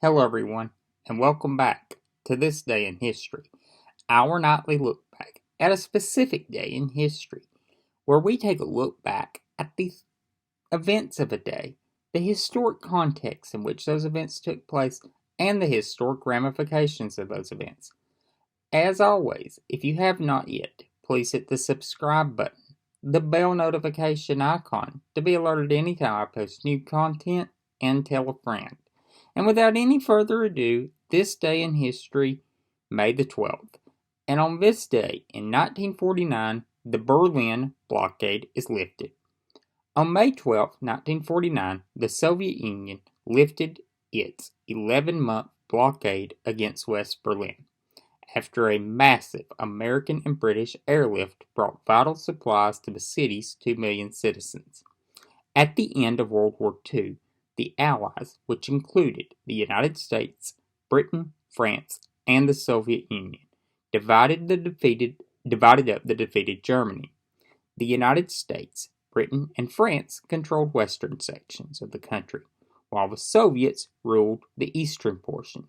Hello, everyone, and welcome back to This Day in History, our nightly look back at a specific day in history, where we take a look back at the events of a day, the historic context in which those events took place, and the historic ramifications of those events. As always, if you have not yet, please hit the subscribe button, the bell notification icon to be alerted anytime I post new content, and tell a friend. And without any further ado, this day in history, May the 12th. And on this day, in 1949, the Berlin blockade is lifted. On May 12, 1949, the Soviet Union lifted its 11-month blockade against West Berlin, after a massive American and British airlift brought vital supplies to the city's 2 million citizens. At the end of World War II, the Allies, which included the United States, Britain, France, and the Soviet Union, divided up the defeated Germany. The United States, Britain, and France controlled western sections of the country, while the Soviets ruled the eastern portion.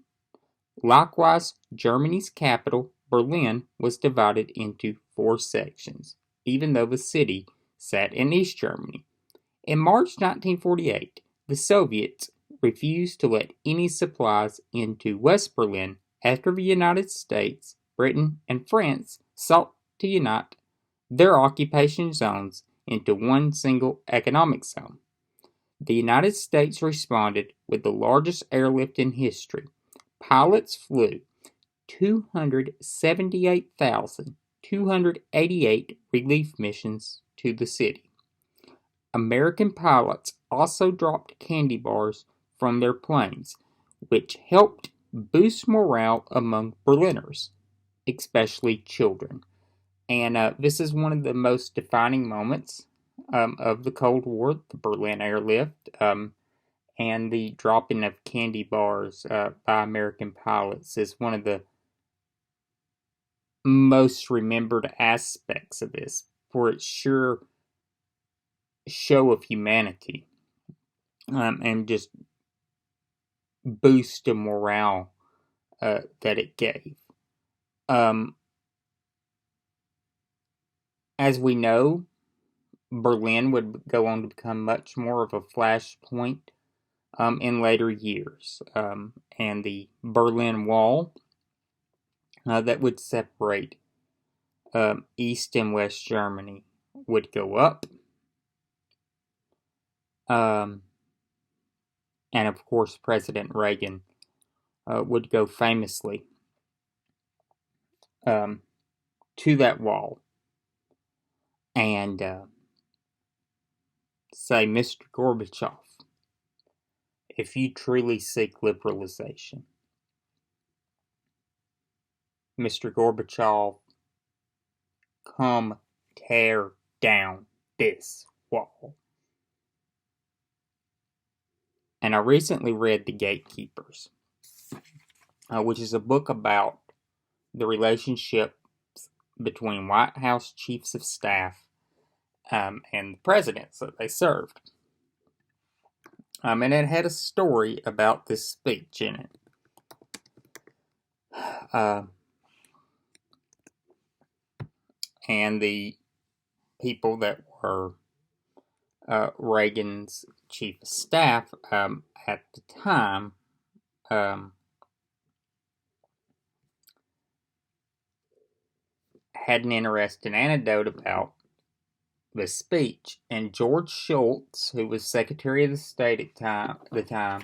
Likewise, Germany's capital, Berlin, was divided into 4 sections, even though the city sat in East Germany. In March 1948, the Soviets refused to let any supplies into West Berlin after the United States, Britain, and France sought to unite their occupation zones into one single economic zone. The United States responded with the largest airlift in history. Pilots flew 278,288 relief missions to the city. American pilots also dropped candy bars from their planes, which helped boost morale among Berliners, especially children. And this is one of the most defining moments of the Cold War, the Berlin airlift, and the dropping of candy bars by American pilots is one of the most remembered aspects of this, for its sure show of humanity and just boost of morale that it gave. As we know, Berlin would go on to become much more of a flashpoint in later years, and the Berlin Wall that would separate East and West Germany would go up. And of course, President Reagan would go famously to that wall and say, Mr. Gorbachev, if you truly seek liberalization, Mr. Gorbachev, come tear down this wall. And I recently read The Gatekeepers, which is a book about the relationship between White House chiefs of staff and the presidents that they served. And it had a story about this speech in it. And the people that were Reagan's chief of staff at the time had an interesting anecdote about the speech. And George Shultz, who was Secretary of the State at the time,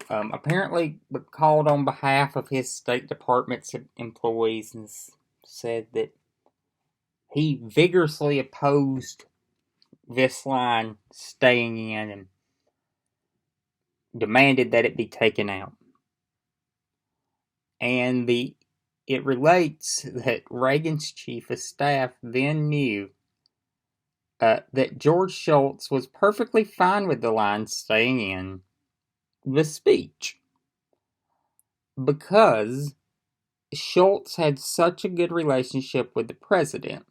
apparently called on behalf of his State Department's employees and said that he vigorously opposed this line staying in and demanded that it be taken out. And it relates that Reagan's chief of staff then knew that George Shultz was perfectly fine with the line staying in the speech, because Shultz had such a good relationship with the president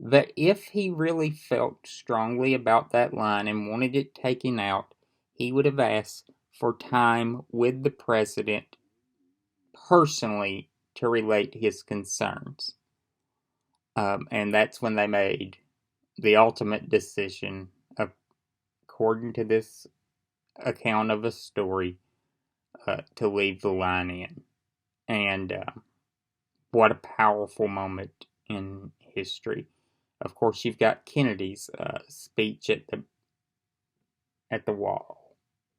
that if he really felt strongly about that line and wanted it taken out, he would have asked for time with the president personally to relate his concerns. And that's when they made the ultimate decision, according to this account of a story, to leave the line in. And what a powerful moment in history. Of course, you've got Kennedy's speech at the wall.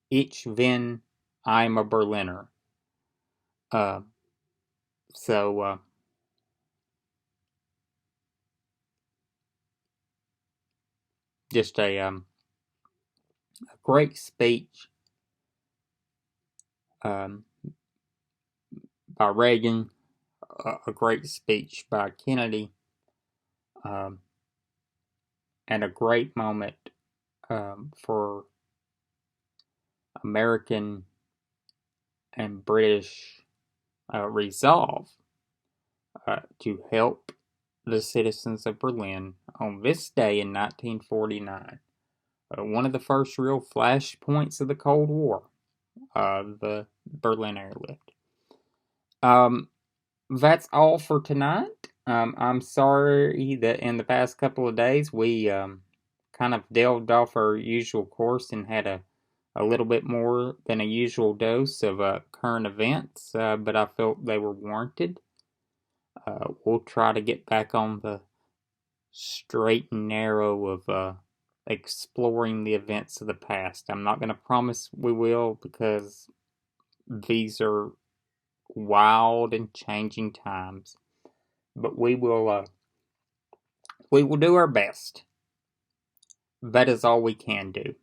Ich bin I'm a Berliner. So just a great speech by Reagan, a great speech by Kennedy, and a great moment for American and British resolve to help the citizens of Berlin on this day in 1949. One of the first real flashpoints of the Cold War, the Berlin airlift. That's all for tonight. I'm sorry that in the past couple of days we kind of delved off our usual course and had a little bit more than a usual dose of current events, but I felt they were warranted. We'll try to get back on the straight and narrow of exploring the events of the past. I'm not going to promise we will, because these are wild and changing times, but we will do our best. That is all we can do.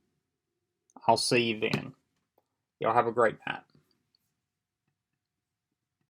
I'll see you then. Y'all have a great night.